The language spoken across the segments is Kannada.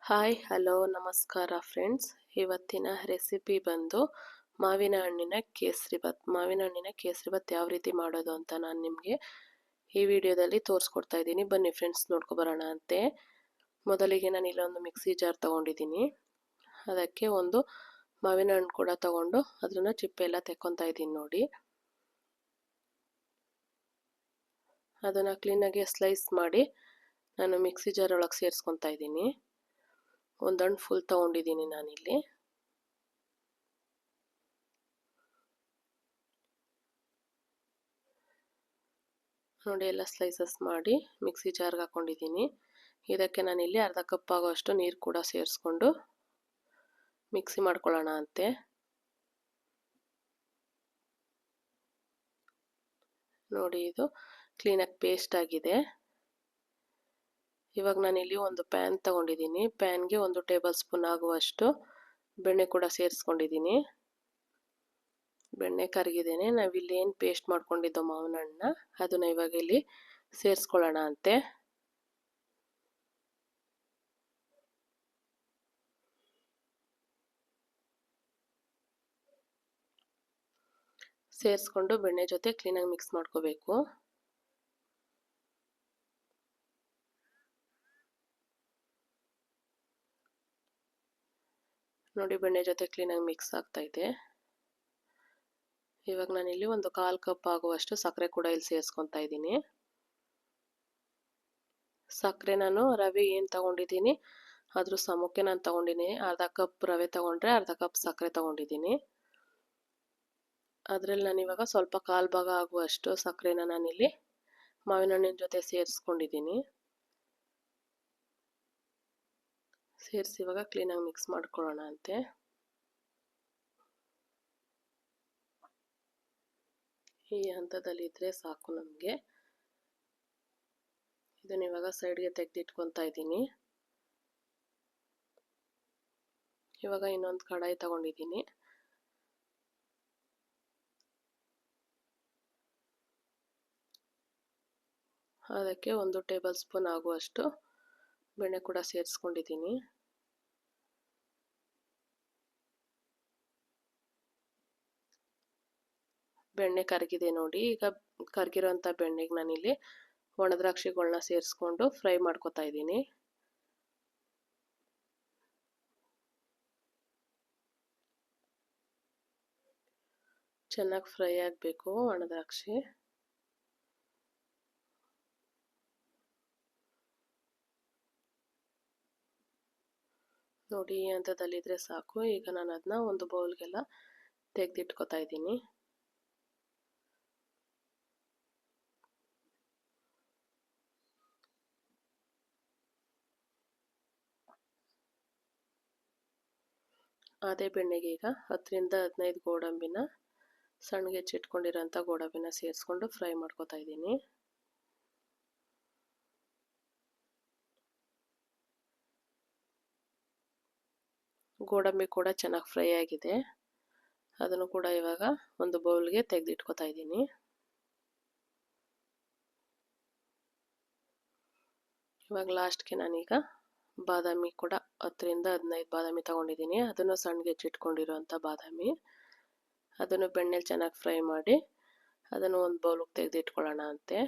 ಹಾಯ್ ಹಲೋ ನಮಸ್ಕಾರ ಫ್ರೆಂಡ್ಸ್. ಇವತ್ತಿನ ರೆಸಿಪಿ ಬಂದು ಮಾವಿನ ಹಣ್ಣಿನ ಕೇಸರಿಬಾತ್ ಯಾವ ರೀತಿ ಮಾಡೋದು ಅಂತ ನಾನು ನಿಮಗೆ ಈ ವಿಡಿಯೋದಲ್ಲಿ ತೋರಿಸ್ಕೊಡ್ತಾ ಇದ್ದೀನಿ. ಬನ್ನಿ ಫ್ರೆಂಡ್ಸ್, ನೋಡ್ಕೊಬರೋಣ ಅಂತೆ. ಮೊದಲಿಗೆ ನಾನು ಇಲ್ಲೊಂದು ಮಿಕ್ಸಿ ಜಾರ್ ತೊಗೊಂಡಿದ್ದೀನಿ. ಅದಕ್ಕೆ ಒಂದು ಮಾವಿನ ಹಣ್ಣು ಕೂಡ ತೊಗೊಂಡು ಅದನ್ನು ಚಿಪ್ಪೆ ಎಲ್ಲ ತೆಕ್ಕೊತಾ ಇದ್ದೀನಿ ನೋಡಿ. ಅದನ್ನು ಕ್ಲೀನಾಗಿ ಸ್ಲೈಸ್ ಮಾಡಿ ನಾನು ಮಿಕ್ಸಿ ಜಾರ್ ಒಳಗೆ ಸೇರಿಸ್ಕೊತಾ ಇದ್ದೀನಿ. ಒಂದು ಹಣ್ಣು ಫುಲ್ ತೊಗೊಂಡಿದ್ದೀನಿ ನಾನಿಲ್ಲಿ. ನೋಡಿ, ಎಲ್ಲ ಸ್ಲೈಸಸ್ ಮಾಡಿ ಮಿಕ್ಸಿ ಜಾರ್ಗೆ ಹಾಕೊಂಡಿದ್ದೀನಿ. ಇದಕ್ಕೆ ನಾನಿಲ್ಲಿ ಅರ್ಧ ಕಪ್ ಆಗೋಷ್ಟು ನೀರು ಕೂಡ ಸೇರಿಸ್ಕೊಂಡು ಮಿಕ್ಸಿ ಮಾಡ್ಕೊಳ್ಳೋಣ ಅಂತೆ. ನೋಡಿ, ಇದು ಕ್ಲೀನಾಗಿ ಪೇಸ್ಟ್ ಆಗಿದೆ. ಇವಾಗ ನಾನಿಲ್ಲಿ ಒಂದು ಪ್ಯಾನ್ ತಗೊಂಡಿದ್ದೀನಿ. ಪ್ಯಾನ್ಗೆ 1 ಟೇಬಲ್ ಸ್ಪೂನ್ ಆಗುವಷ್ಟು ಬೆಣ್ಣೆ ಕೂಡ ಸೇರಿಸ್ಕೊಂಡಿದ್ದೀನಿ. ಬೆಣ್ಣೆ ಕರಗಿದ್ದೇನೆ. ನಾವಿಲ್ಲಿ ಏನು ಪೇಸ್ಟ್ ಮಾಡ್ಕೊಂಡಿದ್ದೋ ಮಾವಿನ ಹಣ್ಣನ್ನ ಅದನ್ನ ಇವಾಗ ಇಲ್ಲಿ ಸೇರಿಸ್ಕೊಳ್ಳೋಣ ಅಂತೆ. ಸೇರಿಸ್ಕೊಂಡು ಬೆಣ್ಣೆ ಜೊತೆ ಕ್ಲೀನಾಗಿ ಮಿಕ್ಸ್ ಮಾಡ್ಕೋಬೇಕು. ನೋಡಿ, ಬೆಣ್ಣೆ ಜೊತೆ ಕ್ಲೀನಾಗಿ ಮಿಕ್ಸ್ ಆಗ್ತಾ ಇದೆ. ಇವಾಗ ನಾನಿಲ್ಲಿ ಒಂದು 1/4 ಕಪ್ ಆಗುವಷ್ಟು ಸಕ್ಕರೆ ಕೂಡ ಇಲ್ಲಿ ಸೇರಿಸ್ಕೊತಾ ಇದ್ದೀನಿ. ಸಕ್ಕರೆ ನಾನು ರವೆ ಏನು ತಗೊಂಡಿದ್ದೀನಿ ಅದ್ರ ಸಮಕ್ಕೆ ನಾನು ತಗೊಂಡಿದ್ದೀನಿ. ಅರ್ಧ ಕಪ್ ರವೆ ತಗೊಂಡ್ರೆ ಅರ್ಧ ಕಪ್ ಸಕ್ಕರೆ ತಗೊಂಡಿದ್ದೀನಿ. ಅದರಲ್ಲಿ ನಾನಿವಾಗ ಸ್ವಲ್ಪ 1/4 ಭಾಗ ಆಗುವಷ್ಟು ಸಕ್ಕರೆನ ನಾನಿಲ್ಲಿ ಮಾವಿನ ಹಣ್ಣಿನ ಜೊತೆ ಸೇರಿಸ್ಕೊಂಡಿದ್ದೀನಿ. ಸೇರಿಸಿ ಇವಾಗ ಕ್ಲೀನಾಗಿ ಮಿಕ್ಸ್ ಮಾಡ್ಕೊಳ್ಳೋಣ ಅಂತೆ. ಈ ಹಂತದಲ್ಲಿ ಇದ್ರೆ ಸಾಕು ನಮಗೆ. ಇದನ್ನ ಇವಾಗ ಸೈಡ್ಗೆ ತೆಗೆದಿಟ್ಕೊತಾ ಇದ್ದೀನಿ. ಇವಾಗ ಇನ್ನೊಂದು ಕಡಾಯಿ ತಗೊಂಡಿದ್ದೀನಿ. ಅದಕ್ಕೆ 1 ಟೇಬಲ್ ಸ್ಪೂನ್ ಆಗುವಷ್ಟು ಬೆಣ್ಣೆ ಕೂಡ ಸೇರಿಸ್ಕೊಂಡಿದ್ದೀನಿ. ಬೆಣ್ಣೆ ಕರಗಿದೆ ನೋಡಿ. ಈಗ ಕರಗಿರೋಂಥ ಬೆಣ್ಣೆಗೆ ನಾನಿಲ್ಲಿ ಒಣದ್ರಾಕ್ಷಿಗಳನ್ನ ಸೇರಿಸ್ಕೊಂಡು ಫ್ರೈ ಮಾಡ್ಕೊತಾ ಇದ್ದೀನಿ. ಚೆನ್ನಾಗಿ ಫ್ರೈ ಆಗಬೇಕು ಒಣದ್ರಾಕ್ಷಿ. ನೋಡಿ, ಈ ಹಂತದಲ್ಲಿದ್ದರೆ ಸಾಕು. ಈಗ ನಾನು ಅದನ್ನ ಒಂದು ಬೌಲ್ಗೆಲ್ಲ ತೆಗೆದಿಟ್ಕೊತಾ ಇದ್ದೀನಿ. ಅದೇ ಬೆಣ್ಣೆಗೆ ಈಗ 10 ರಿಂದ 15 ಗೋಡಂಬಿನ ಸಣ್ಣಗೆ ಹೆಚ್ಚಿಟ್ಕೊಂಡಿರೋಂಥ ಗೋಡಂಬಿನ ಸೇರಿಸ್ಕೊಂಡು ಫ್ರೈ ಮಾಡ್ಕೊತಾ ಇದ್ದೀನಿ. ಗೋಡಂಬಿ ಕೂಡ ಚೆನ್ನಾಗಿ ಫ್ರೈ ಆಗಿದೆ. ಅದನ್ನು ಕೂಡ ಇವಾಗ ಒಂದು ಬೌಲ್ಗೆ ತೆಗೆದಿಟ್ಕೊತಾ ಇದ್ದೀನಿ. ಇವಾಗ ಲಾಸ್ಟ್ಗೆ ನಾನೀಗ ಬಾದಾಮಿ ಕೂಡ 10 ರಿಂದ 15 ಬಾದಾಮಿ ತಗೊಂಡಿದ್ದೀನಿ. ಅದನ್ನು ಸಣ್ಣಗೆ ಹೆಚ್ಚಿಟ್ಕೊಂಡಿರೋಂಥ ಬಾದಾಮಿ, ಅದನ್ನು ಬೆಣ್ಣೆಲಿ ಚೆನ್ನಾಗಿ ಫ್ರೈ ಮಾಡಿ ಅದನ್ನು ಒಂದು ಬೌಲ್ಗೆ ತೆಗೆದಿಟ್ಕೊಳ್ಳೋಣ ಅಂತೆ.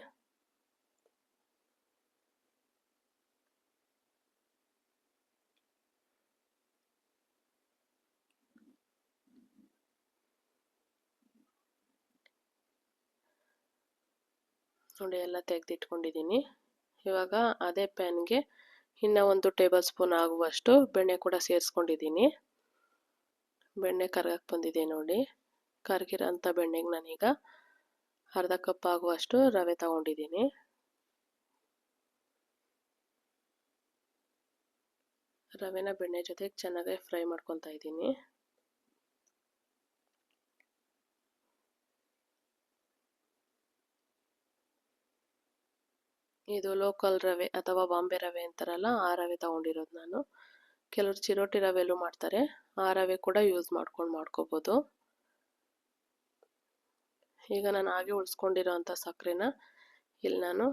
ನೋಡಿ, ಎಲ್ಲ ತೆಗೆದಿಟ್ಕೊಂಡಿದ್ದೀನಿ. ಇವಾಗ ಅದೇ ಪ್ಯಾನ್ಗೆ ಇನ್ನು 1 ಟೇಬಲ್ ಸ್ಪೂನ್ ಆಗುವಷ್ಟು ಬೆಣ್ಣೆ ಕೂಡ ಸೇರಿಸ್ಕೊಂಡಿದ್ದೀನಿ. ಬೆಣ್ಣೆ ಕರಗಕ್ಕೆ ಬಂದಿದೆ ನೋಡಿ. ಕರಗಿರೋಂಥ ಬೆಣ್ಣೆಗೆ ನಾನೀಗ ಅರ್ಧ ಕಪ್ ಆಗುವಷ್ಟು ರವೆ ತಗೊಂಡಿದ್ದೀನಿ. ರವೆನ ಬೆಣ್ಣೆ ಜೊತೆಗೆ ಚೆನ್ನಾಗಿ ಫ್ರೈ ಮಾಡ್ಕೊತಾ ಇದ್ದೀನಿ. ಇದು ಲೋಕಲ್ ರವೆ ಅಥವಾ ಬಾಂಬೆ ರವೆ ಅಂತಾರಲ್ಲ, ಆ ರವೆ ತಗೊಂಡಿರೋದು ನಾನು. ಕೆಲವರು ಚಿರೋಟಿ ರವೆಲ್ಲೂ ಮಾಡ್ತಾರೆ, ಆ ರವೆ ಕೂಡ ಯೂಸ್ ಮಾಡ್ಕೋಬೋದು. ಈಗ ನಾನು ಹಾಗೆ ಉಳಿಸ್ಕೊಂಡಿರೋಂಥ ಸಕ್ಕರೆನ ಇಲ್ಲಿ ನಾನು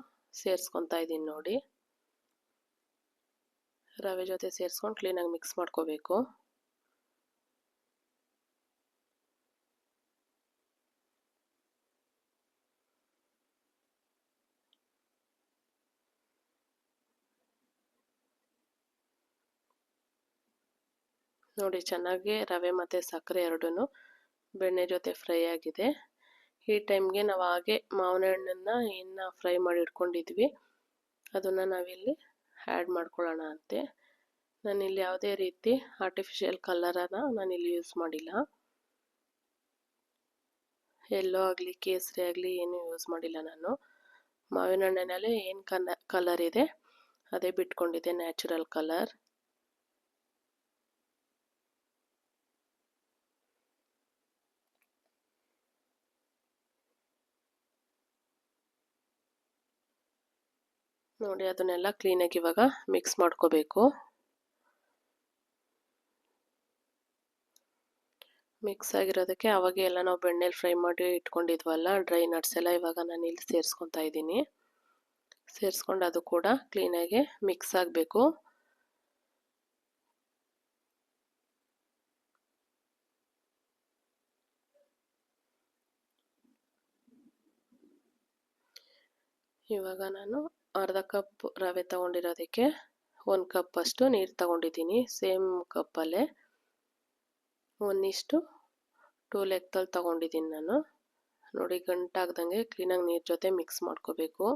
ಸೇರಿಸ್ಕೊತಾ ಇದ್ದೀನಿ ನೋಡಿ. ರವೆ ಜೊತೆ ಸೇರಿಸ್ಕೊಂಡು ಕ್ಲೀನಾಗಿ ಮಿಕ್ಸ್ ಮಾಡ್ಕೋಬೇಕು. ನೋಡಿ ಚೆನ್ನಾಗಿ ರವೆ ಮತ್ತು ಸಕ್ಕರೆ ಎರಡೂ ಬೆಣ್ಣೆ ಜೊತೆ ಫ್ರೈ ಆಗಿದೆ. ಈ ಟೈಮ್ಗೆ ನಾವು ಹಾಗೆ ಮಾವಿನ ಹಣ್ಣನ್ನು ಏನು ಫ್ರೈ ಮಾಡಿ ಇಟ್ಕೊಂಡಿದ್ವಿ ಅದನ್ನು ನಾವಿಲ್ಲಿ ಆ್ಯಡ್ ಮಾಡ್ಕೊಳ್ಳೋಣ ಅಂತೆ. ನಾನಿಲ್ಲಿ ಯಾವುದೇ ರೀತಿ ಆರ್ಟಿಫಿಷಿಯಲ್ ಕಲರನ್ನು ನಾನಿಲ್ಲಿ ಯೂಸ್ ಮಾಡಿಲ್ಲ. ಎಲ್ಲೋ ಆಗಲಿ ಕೇಸರಿ ಆಗಲಿ ಏನೂ ಯೂಸ್ ಮಾಡಿಲ್ಲ ನಾನು. ಮಾವಿನ ಹಣ್ಣಿನಲ್ಲಿ ಏನು ಕಲರ್ ಇದೆ ಅದೇ ಬಿಟ್ಕೊಂಡಿದೆ, ನ್ಯಾಚುರಲ್ ಕಲರ್. ನೋಡಿ ಅದನ್ನೆಲ್ಲ ಕ್ಲೀನಾಗಿ ಇವಾಗ ಮಿಕ್ಸ್ ಮಾಡ್ಕೋಬೇಕು. ಮಿಕ್ಸ್ ಆಗಿರೋದಕ್ಕೆ ಅವಾಗೆ ಎಲ್ಲ ನಾವು ಬೆಣ್ಣೆಲಿ ಫ್ರೈ ಮಾಡಿ ಇಟ್ಕೊಂಡಿದ್ವಲ್ಲ ಡ್ರೈ ನಟ್ಸ್ ಎಲ್ಲ ಇವಾಗ ನಾನು ಇಲ್ಲಿ ಸೇರಿಸ್ಕೊತಾ ಇದ್ದೀನಿ. ಸೇರಿಸ್ಕೊಂಡು ಅದು ಕೂಡ ಕ್ಲೀನಾಗಿ ಮಿಕ್ಸ್ ಆಗಬೇಕು. ಇವಾಗ ನಾನು ಅರ್ಧ ಕಪ್ ರವೆ ತಗೊಂಡಿರೋದಕ್ಕೆ 1 ಕಪ್ ಅಷ್ಟು ನೀರು ತಗೊಂಡಿದ್ದೀನಿ. ಸೇಮ್ ಕಪ್ಪಲ್ಲೇ 1:2 ಲೆಕ್ಕದಲ್ಲಿ ತಗೊಂಡಿದ್ದೀನಿ ನಾನು. ನೋಡಿ ಗಂಟಾಗ್ದಂಗೆ ಕ್ಲೀನಾಗಿ ನೀರು ಜೊತೆ ಮಿಕ್ಸ್ ಮಾಡ್ಕೋಬೇಕು.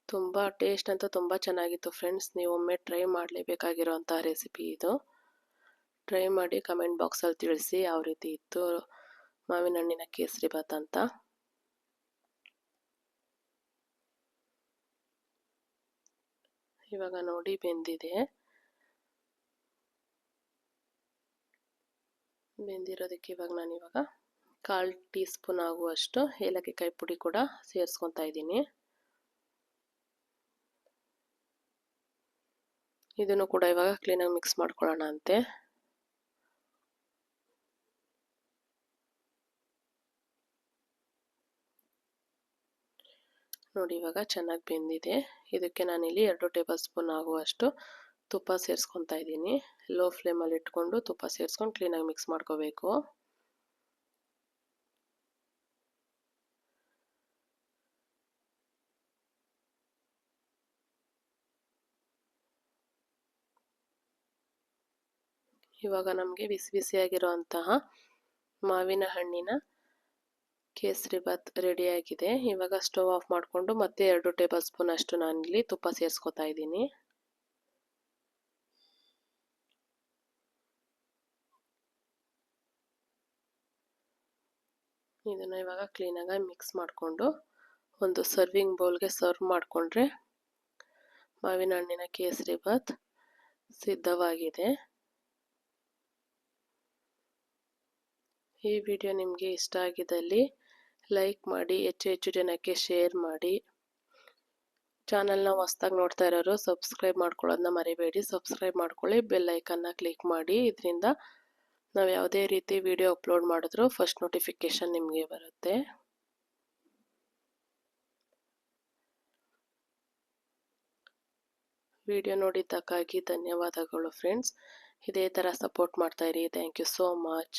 ತುಂಬ ಟೇಸ್ಟ್ ಅಂತೂ ತುಂಬ ಚೆನ್ನಾಗಿತ್ತು ಫ್ರೆಂಡ್ಸ್. ನೀವು ಒಮ್ಮೆ ಟ್ರೈ ಮಾಡಲೇಬೇಕಾಗಿರೋಂಥ ರೆಸಿಪಿ ಇದು. ಟ್ರೈ ಮಾಡಿ ಕಮೆಂಟ್ ಬಾಕ್ಸಲ್ಲಿ ತಿಳಿಸಿ ಯಾವ ರೀತಿ ಇತ್ತು ಮಾವಿನ ಹಣ್ಣಿನ ಕೇಸರಿ ಬಾತ್ ಅಂತ. ಇವಾಗ ನೋಡಿ ಬೆಂದಿದೆ. ಬೆಂದಿರೋದಕ್ಕೆ ಇವಾಗ ನಾನಿವಾಗ 1/4 ಟೀ ಸ್ಪೂನ್ ಆಗುವಷ್ಟು ಏಲಕ್ಕಾಯಿ ಪುಡಿ ಕೂಡ ಸೇರಿಸ್ಕೊತಾ ಇದ್ದೀನಿ. ಇದನ್ನು ಕೂಡ ಇವಾಗ ಕ್ಲೀನಾಗಿ ಮಿಕ್ಸ್ ಮಾಡ್ಕೊಳ್ಳೋಣ ಅಂತೆ. ನೋಡಿ ಇವಾಗ ಚೆನ್ನಾಗಿ ಬೆಂದಿದೆ. ಇದಕ್ಕೆ ನಾನಿಲ್ಲಿ 2 ಟೇಬಲ್ ಸ್ಪೂನ್ ಆಗುವಷ್ಟು ತುಪ್ಪ ಸೇರಿಸ್ಕೊತಾ ಇದ್ದೀನಿ. ಲೋ ಫ್ಲೇಮಲ್ಲಿ ಇಟ್ಕೊಂಡು ತುಪ್ಪ ಸೇರಿಸ್ಕೊಂಡು ಕ್ಲೀನಾಗಿ ಮಿಕ್ಸ್ ಮಾಡ್ಕೋಬೇಕು. ಇವಾಗ ನಮಗೆ ಬಿಸಿ ಬಿಸಿಯಾಗಿರುವಂತಹ ಮಾವಿನ ಹಣ್ಣಿನ ಕೇಸರಿ ಬಾತ್ ರೆಡಿಯಾಗಿದೆ. ಇವಾಗ ಸ್ಟವ್ ಆಫ್ ಮಾಡಿಕೊಂಡು ಮತ್ತೆ 2 ಟೇಬಲ್ ಸ್ಪೂನ್ ಅಷ್ಟು ನಾನಿಲ್ಲಿ ತುಪ್ಪ ಸೇರಿಸ್ಕೊತಾ ಇದ್ದೀನಿ. ಇದನ್ನು ಇವಾಗ ಕ್ಲೀನಾಗಿ ಮಿಕ್ಸ್ ಮಾಡಿಕೊಂಡು ಒಂದು ಸರ್ವಿಂಗ್ ಬೌಲ್ಗೆ ಸರ್ವ್ ಮಾಡಿಕೊಂಡ್ರೆ ಮಾವಿನ ಹಣ್ಣಿನ ಕೇಸರಿ ಬಾತ್ ಸಿದ್ಧವಾಗಿದೆ. ಈ ವಿಡಿಯೋ ನಿಮಗೆ ಇಷ್ಟ ಆಗಿದ್ದಲ್ಲಿ ಲೈಕ್ ಮಾಡಿ, ಹೆಚ್ಚು ಜನಕ್ಕೆ ಶೇರ್ ಮಾಡಿ. ಚಾನಲ್ನ ಹೊಸದಾಗಿ ನೋಡ್ತಾ ಇರೋರು ಸಬ್ಸ್ಕ್ರೈಬ್ ಮಾಡ್ಕೊಳ್ಳೋದನ್ನ ಮರಿಬೇಡಿ. ಸಬ್ಸ್ಕ್ರೈಬ್ ಮಾಡ್ಕೊಳ್ಳಿ, ಬೆಲ್ ಐಕನ್ನ ಕ್ಲಿಕ್ ಮಾಡಿ. ಇದರಿಂದ ನಾವು ಯಾವುದೇ ರೀತಿ ವಿಡಿಯೋ ಅಪ್ಲೋಡ್ ಮಾಡಿದ್ರೂ ಫಸ್ಟ್ ನೋಟಿಫಿಕೇಶನ್ ನಿಮಗೆ ಬರುತ್ತೆ. ವಿಡಿಯೋ ನೋಡಿದ್ದಕ್ಕಾಗಿ ಧನ್ಯವಾದಗಳು ಫ್ರೆಂಡ್ಸ್. ಇದೇ ಥರ ಸಪೋರ್ಟ್ ಮಾಡ್ತಾ ಇರಿ. Thank you so much.